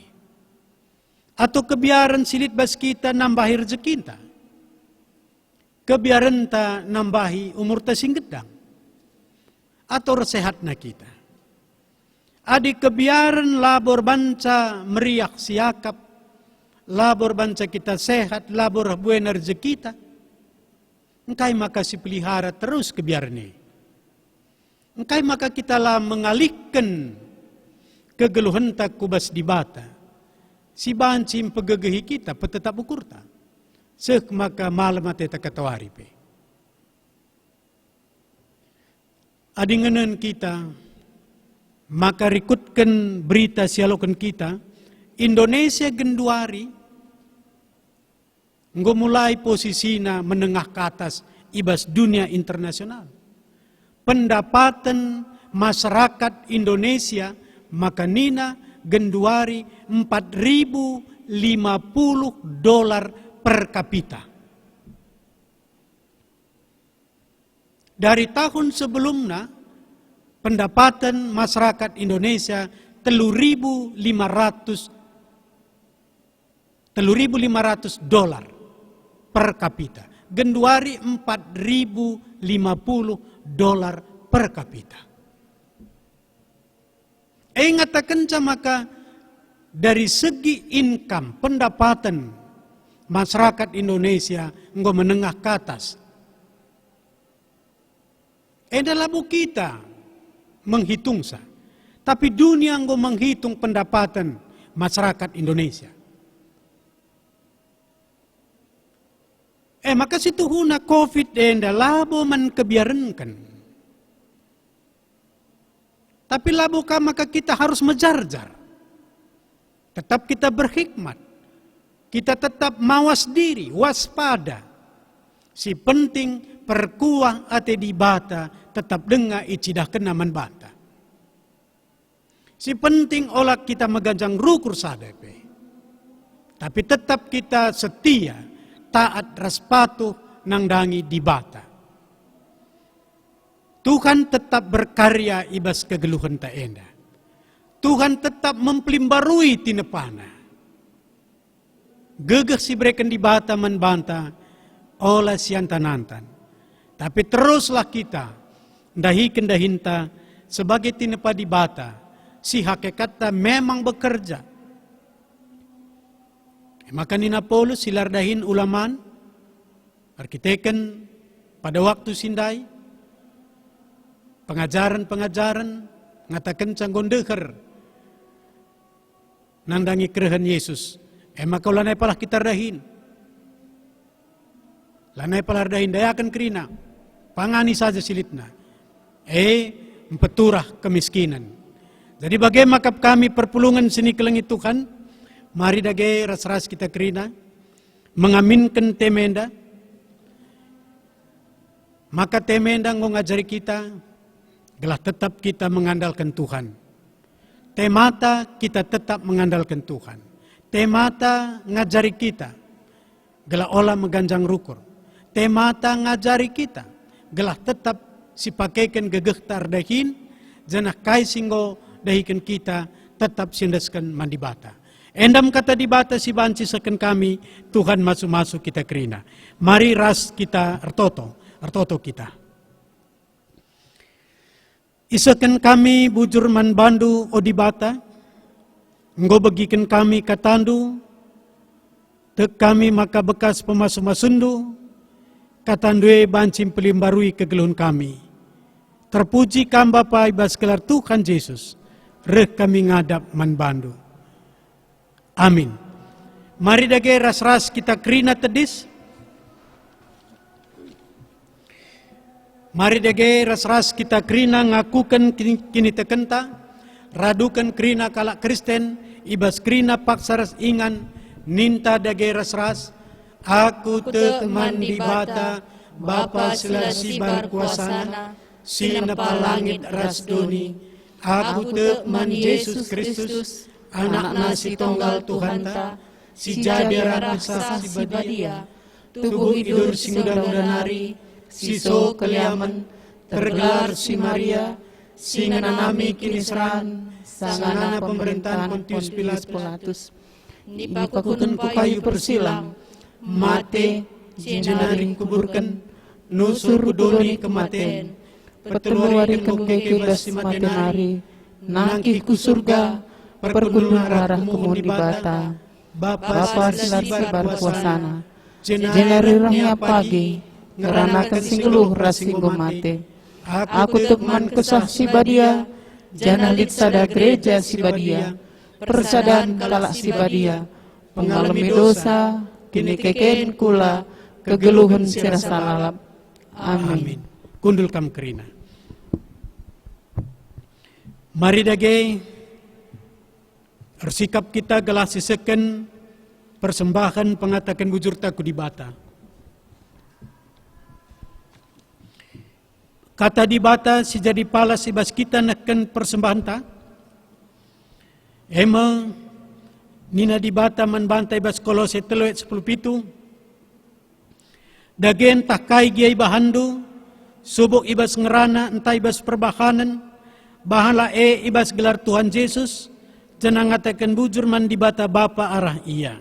Atau kebiaran silit bas kita nambahi rezeki kita? Kebiaran ta nambahi umur ta singgedang? Atau resehatna kita? Adi kebiaran labor banca meriak siakap, labor banca kita sehat, labor buena rezeki kita. Engkai maka si pelihara terus kebiaran ini. Engkai maka kita lah mengalihkan kegeluhan tak kubas di bata. Si bancim pegegehi kita petetap ukur ta. Sek maka malam ate tak katawari pe. Adinganan kita maka rikutkan berita sialokan kita Indonesia genduari nggo mulai posisinya menengah ke atas ibas dunia internasional. Pendapatan masyarakat Indonesia maka nina genduari $4.050 per kapita. Dari tahun sebelumnya pendapatan masyarakat Indonesia $3.500 per kapita. Genduari $4.050 per kapita. Ingatakan maka dari segi income pendapatan masyarakat Indonesia enggo menengah ke atas. Adalah bu kita menghitung sa. Tapi dunia enggo menghitung pendapatan masyarakat Indonesia. Maka situ huna COVID enda labo man kebiarankan. Tapi labo ka maka kita harus menjarjar. Tetap kita berhikmat. Kita tetap mawas diri, waspada. Si penting perkuah ate di bata tetap dengar icidah kena manbata. Si penting olah kita meganjang rukur sadepe. Tapi tetap kita setia, taat raspatuh nangdangi di bata. Tuhan tetap berkarya ibas kegeluhan tak enda. Tuhan tetap mempelimbarui tinepana. Gegeh si bereken di bata menbanta olah siantanantan. Tapi teruslah kita dahikan dahinta sebagai tinepa di bata. Si hakikatnya memang bekerja. Maka nina Paulus silardahin ulaman, arkiteken pada waktu sindai, pengajaran-pengajaran, ngatakan canggon deker, nandangi kerehan Yesus. Maka lanai palah kita dahin. Lanai palah dahin, dayakan kerina, pangani saja silitna. Empeturah kemiskinan. Jadi bagaimana kami perpulungan sini kelengit Tuhan, mari dage ras-ras kita kerina, mengaminkan temenda, maka temenda ngong ngajari kita, gelah tetap kita mengandalkan Tuhan. Temata kita tetap mengandalkan Tuhan. Temata ngajari kita, gelah olah meganjang rukur. Temata ngajari kita, gelah tetap sipakaikan gegeh tardahin, janah kai singgo dahikan kita tetap sindaskan mandi bata. Endam kata di bata si banci seken kami, Tuhan masuk-masuk kita kerina. Mari ras kita artoto kita. Isakan kami bujur man bandu o di bata, nggo bagikan kami katandu, tek kami maka bekas pemasuk-masundu, katandue bancim pelimbarui kegeluhan kami. Terpuji kam Bapa ibas kelar Tuhan Yesus, reh kami ngadap man bandu. Amin. Mari dage ras-ras kita kerina tedis. Mari dage ras-ras kita kerina ngakukan kini tekenta. Radukan kerina kalak Kristen. Ibas kerina paksaras ingan. Ninta dage ras-ras. Aku tek mandi bata. Bapa selasi barkuasana. Sina palangit ras doni. Aku tek man Yesus Kristus. anak nasi tonggal Tuhan ta, si jadi raksa si badia, tubuh idur si muda-muda nari, si so keliaman, tergelar si Maria, si nganami kinisran, sangana pemerintahan Pontius Pilatus, dipakukan ku kayu persilang, mate, jenari kuburkan, nusur kudoni kematian, peteluari kebebas si matenari, nangkih ku surga, pergulungan rarah kumun di bata, Bapa sibar kuasana, jenari rahnya pagi, ngeranakan singgeluh rasinggo mate, aku tukman kesah si badia, janalit sada gereja si badia, persadan kalak si badia, pengalami dosa, kini keken kula, kegeluhan sirasa lalap. Amin. Kundul kam kerina. Mari dage bersikap kita gelas siseken persembahan pengatakan bujur taku di bata. Kata di bata si jadi pala si bas kita neken persembahan ta. Emang nina di bata manbantai bas Kolose 3:10. Dagen takai giai bahandu, subuk ibas ngerana entai ibas perbahanan, bahala ibas gelar Tuhan Yesus, janangatakan bujur man di bata Bapa arah iya.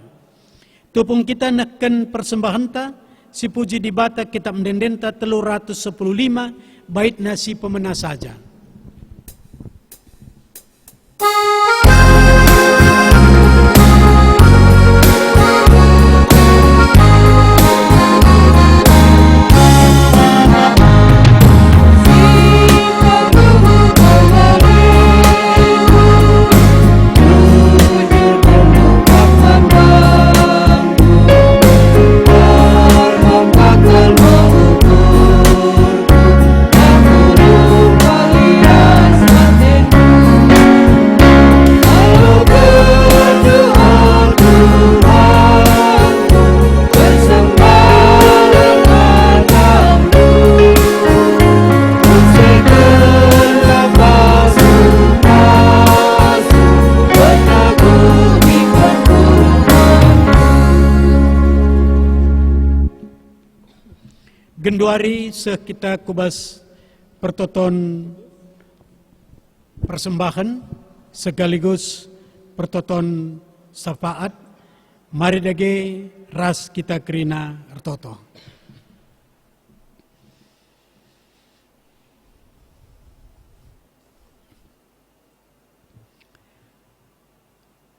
Tupung kita neken persembahan ta, si puji di bata kita mendendenta 315, bait nasi pemena saja. Genduari kita kubas pertoton persembahan sekaligus pertoton syafaat. Mari dage ras kita kerina ertoto.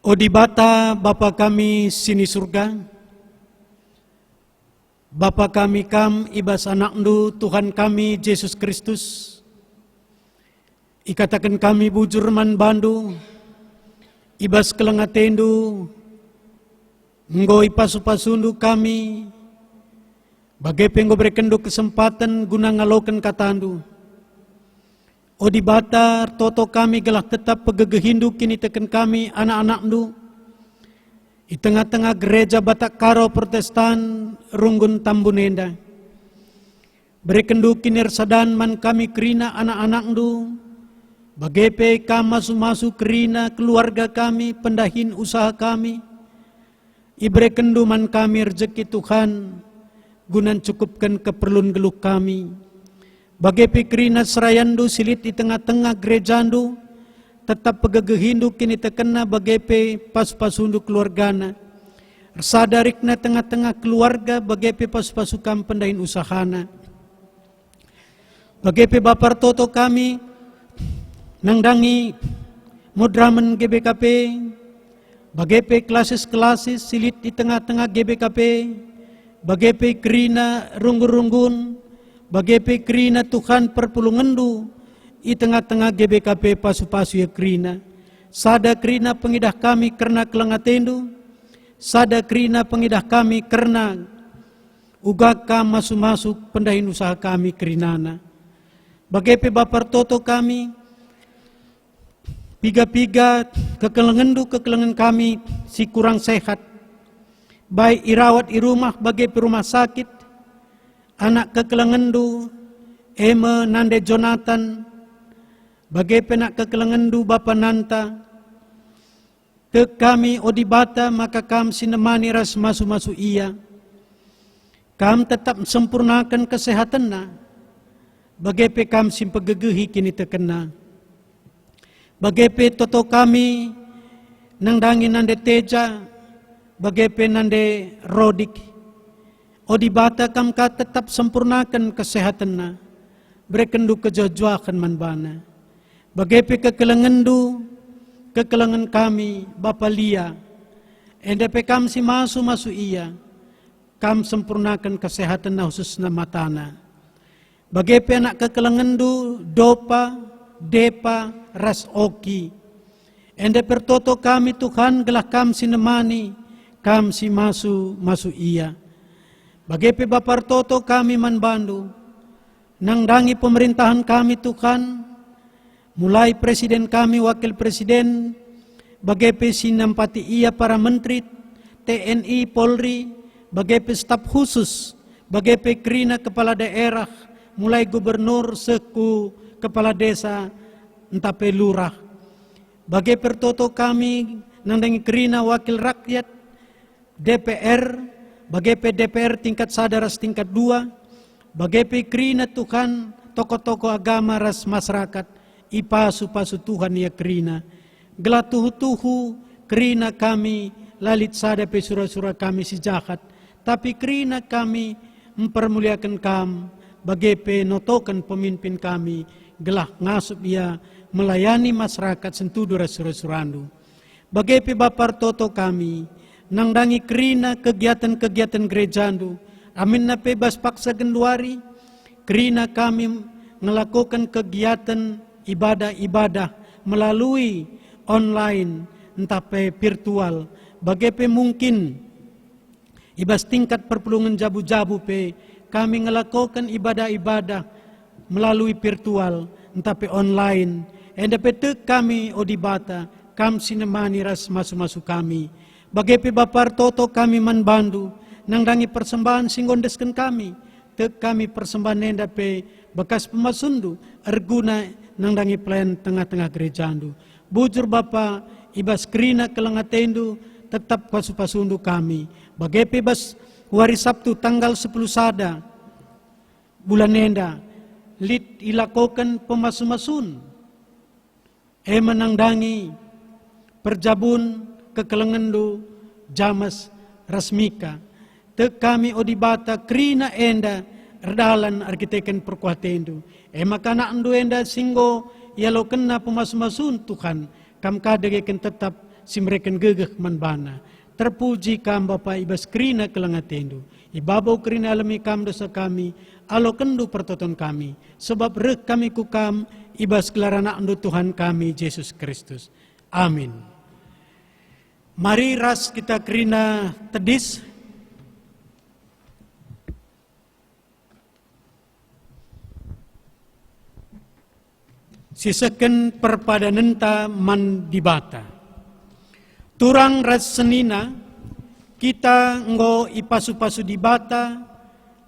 Odibata Bapa kami sini surga, Bapa kami kam ibas anakndu Tuhan kami Yesus Kristus, ikatakan kami bujur man bandu, ibas kelengatendu, ngoi pasu-pasundu kami, bagai penggo berekendu kesempatan guna ngalokan katandu. Odibata toto kami gelah tetap pegegehindu kini teken kami anak-anakndu, di tengah-tengah gereja Batak Karo Protestan Runggun Tambunenda. Berekendu kinir sadan man kami kerina anak-anakndu, bagepe kam masu-masu kerina keluarga kami, pendahin usaha kami. Ibrekendu man kami rezeki Tuhan, gunan cukupkan keperluan geluh kami. Bagepe kerina serayandu silit di tengah-tengah gerejandu, tetap pegegehindu kini tekena bagepe pas-pasundu keluargana. Sadarikna tengah-tengah keluarga bagepe pas-pasukam pendahin usahana. Bagepe bapar toto kami nangdangi mudramen GBKP, bagepe klasis-klasis silit di tengah-tengah GBKP, bagepe kerina runggun-runggun, bagepe kerina Tuhan perpulungendu, di tengah-tengah GBKP pasu-pasu ya kerina. Sada kerina pengidah kami karena kelengatendu, sada kerina pengidah kami karena ugaka masuk-masuk pendahin usaha kami kerinana. Bagepe bapar toto kami, piga-piga kekelengan kami si kurang sehat, baik irawat i rumah bagepe rumah sakit, anak kekelengendu, Eme Nande Jonathan, bagai penak kekelengendu Bapa Nanta, Te kami odibata maka kam sinemani ras masu-masu ia. Kam tetap sempurnakan kesehatan na. Bagape kam simpegegehi kini tekena. Bagape toto kami nangdangi nande teja. Bagape nande rodik. Odibata kam ka tetap sempurnakan kesehatan na. Berekendu kejojuakan manbana. Bagape kekelengendu. Kekelangan kami, Bapa Lia, endape kam si masu iya, kam sempurnakan kesehatan na khusus na matana. Bagape anak kekelangan du, dopa, depa, ras oki. Endape toto kami Tuhan gelah kam si nemani, kam si masu iya. Bagape Bapa toto kami manbandu, nangdangi pemerintahan kami Tuhan, mulai presiden kami, wakil presiden, bagaimana sinampati ia para menteri, TNI, Polri, bagaimana staf khusus, bagaimana kerina kepala daerah, mulai gubernur, seku, kepala desa, entah pelurah. Bagaimana toto kami, nandangi kerina wakil rakyat, DPR, bagaimana DPR tingkat sadaras tingkat 2, bagaimana kerina Tuhan, tokoh-tokoh agama ras masyarakat, ipasu-pasu Tuhan ya kerina. Gelatuhu-tuhu kerina kami lalit sadape surah-surah kami si jahat. Tapi kerina kami mempermuliakan kam. Bagape notokan pemimpin kami. Gelah ngasup ia melayani masyarakat sentudura surah-surandu. Bagape Bapar toto kami. Nangdangi kerina kegiatan-kegiatan gerejandu. Amin na bebas paksa genduari. Kerina kami melakukan kegiatan ibadah-ibadah melalui online, entah virtual. Bagaimana mungkin ibas tingkat perpulungan jabu-jabu kami melakukan ibadah-ibadah melalui virtual, entah online. Endape kami odibata, kam sinemani ras masu-masu kami. Bagaimana Bapar toto kami manbandu, nangdangi persembahan singgondeskan kami. Kami persembahan endape bekas pemasundu, erguna nangdangi pelayan tengah-tengah gerejandu. Bujur Bapa, ibas kerina kelengatendu, tetap pasu-pasundu kami. Bagaimana ibas hari Sabtu tanggal 10 sada, bulan nenda, lit ilakokan pemasu-masun. Menangdangi perjabun kekelengendu, jamas rasmika. Kami odibata kerina enda, erdalan arkiteken perkuatendu. Maka andu enda singgo yalo kena pemas-masun Tuhan. Kam kadegeken tetap simreken gegeh manbana. Terpuji kam Bapa ibas kerina kelengatendu. Ibabau kerina alami kam dosa kami. Alo kendu pertoton kami. Sebab rek kami ku kam ibas kelarana andu Tuhan kami Yesus Kristus. Amin. Mari ras kita kerina tedis. Sisakan perpadanenta mandibata. Turang ras senina, kita ngo ipasu-pasu dibata,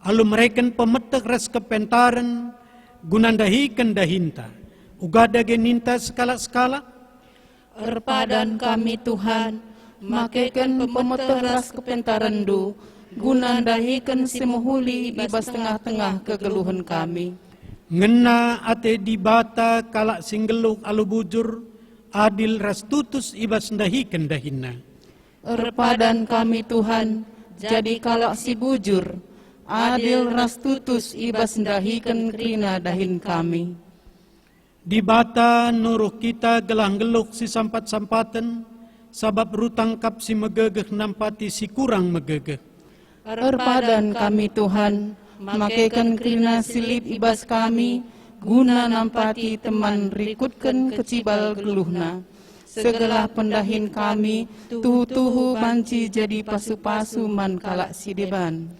alu mereken pemetek ras kepentaran, gunandahikan dahinta. Ugada geninta skala-skala. Erpadan kami Tuhan, makeken pemetek ras kepentaran du, gunandahikan simuhuli ibas tengah-tengah kegeluhan kami. Ngena ate dibata kalak singgeluk alu bujur, adil ras tutus ibas ndahikan dahinna. Erpadan kami Tuhan, jadi kalak si bujur, adil ras tutus ibas ndahikan kerina dahin kami. Dibata nuruh kita gelang geluk si sampat-sampatan, sabab rutang kap si megegeh nampati si kurang megegeh. Erpadan kami Tuhan, makaikan kerina silip ibas kami, guna nampati teman rikutkan kecibal geluhna. Segala pendahin kami, tuhu-tuhu banci jadi pasu-pasu man kalak sideban.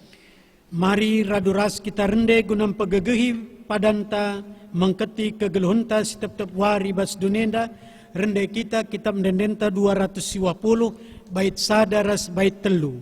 Mari raduras kita rende gunam pegegehi padanta, mengketi kegeluhunta setiap wari bas dunenda, rende kita kitab mendendenta 250, bait sadaras bait telu.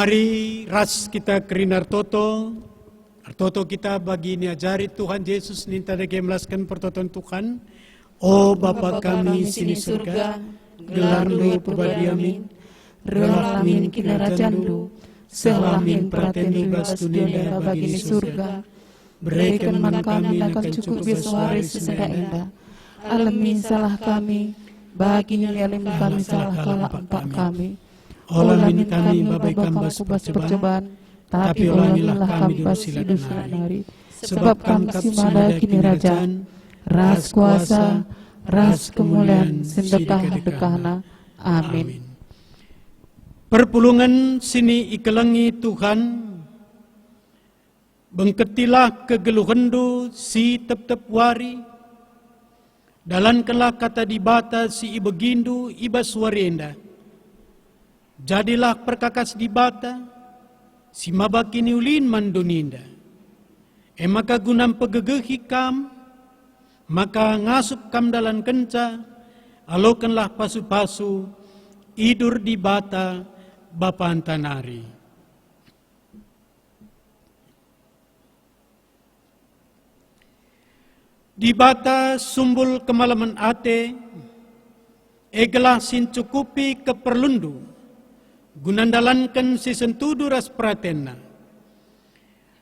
Mari ras kita kerinar toto kita bagi ini ajari Tuhan Yesus ninta deke melaskan pertoton Tuhan. O Bapa kami sini surga, gelarnu pebadiamin, relamin kinarajandu, selamin pratendu bastuninda bagi ini surga. Berikan man kami akan cukup beswari seseda indah. Alamin salah kami, bagi nilai kami salah kalah empat kami. Olamin kami babaikan bas percobaan, tapi olamilah kami bas hidup hari. Sebab kami simada kini rajaan, ras kuasa, ras kemuliaan, sedekah-dekahna. Amin. Perpulungan sini ikelangi Tuhan, bengketilah kegeluhendu si tep-tep wari, dalankanlah kata dibata si ibegindu ibas warienda. Jadilah perkakas dibata, si mabakini ulin manduninda. Maka gunam pegegehi kam, maka ngasup kam dalan kenca, alokanlah pasu-pasu, idur di bata, bapa antanari. Di bata sumbul kemalaman ate, egelah sin cukupi keperlundu, gunandalankan si sentudu ras pratenna.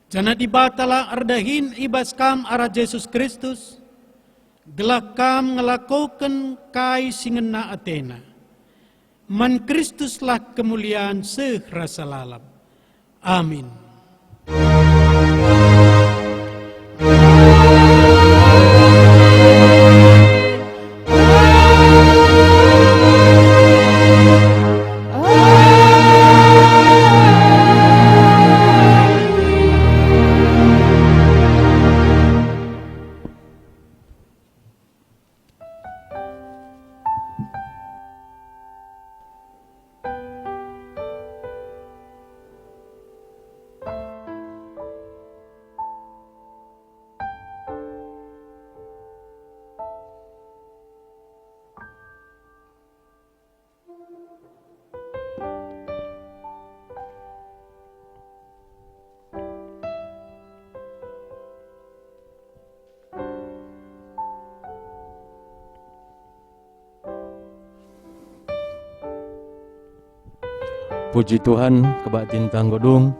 Jana dibatala ardahin ibas kam ara Yesus Kristus, gelak kam ngelakokan kai singena Athena. Man Kristuslah kemuliaan sehrasa lalap. Amin. Puji Tuhan kebak tintang godung.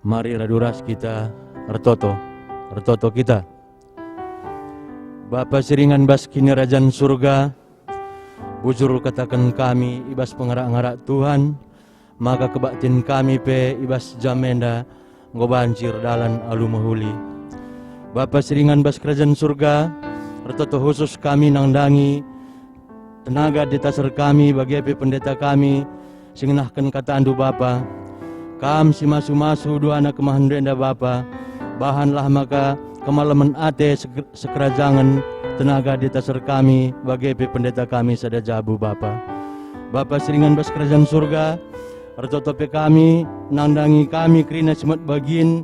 Mari raduras kita retoto kita. Bapa siringan bas kini rajan surga, bujur katakan kami ibas pengarak-ngarak Tuhan, maka kebaktin kami pe ibas jamenda ngobanjir dalan alu mahuli. Bapa siringan bas kerajaan surga, retoto khusus kami nangdangi tenaga di tasar kami bagi pendeta kami, singenahkan kata andu Bapa, kam si masu-masu dua anak kemahendenda Bapa, bahanlah maka kemalaman ate sekerajangan tenaga di tasar kami bagi pendeta kami sada jabu Bapa. Bapa siringan bas kerajaan surga, retotope kami nandangi kami krina semat bagin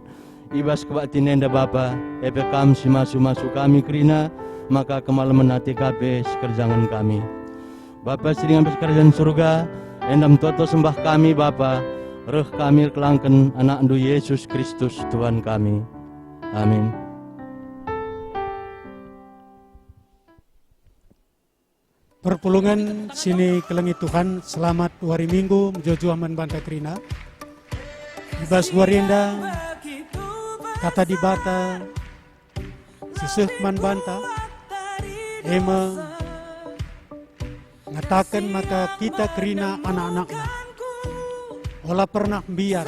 ibas kebaktin nenda Bapa, epe kam si masu-masu kami krina maka kemalaman ate kape sekerajangan kami. Bapa siringan bas kerajaan surga, endam toto sembah kami Bapa, reh kami kelangken anak andu Yesus Kristus Tuhan kami. Amin. Perpulungan sini kelengi Tuhan, selamat hari Minggu menjojo aman banta krina. Ibas warienda, kata dibata, sisih man banta, ema ngatakan maka kita kerina anak-anaknya olah pernah biar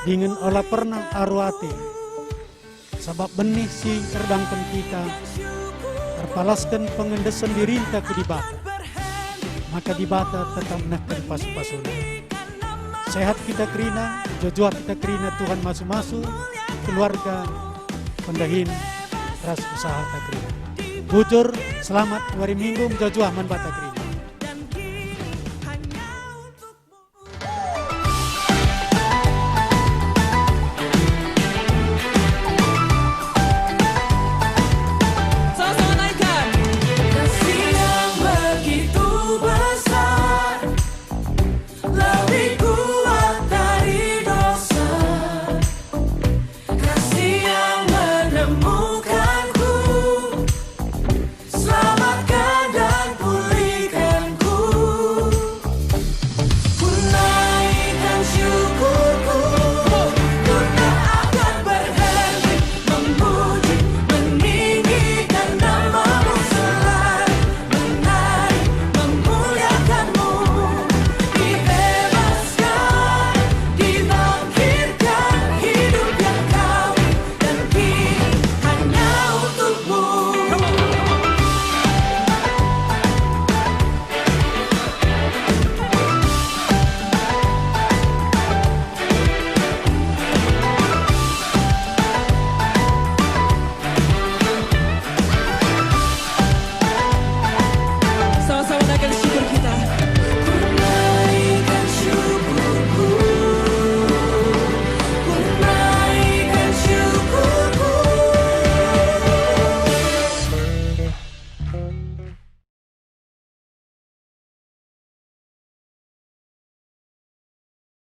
dingin olah pernah arwati sebab benih si kerdangkan kita terpalaskan pengendesan dirinta ke dibata, maka dibata tetap menakkan pasu-pasuna. Sehat kita kerina, jojua kita kerina Tuhan masuk-masuk keluarga pendahin ras usaha tak kerina. Bujur, selamat hari Minggu menjajah man bata kri.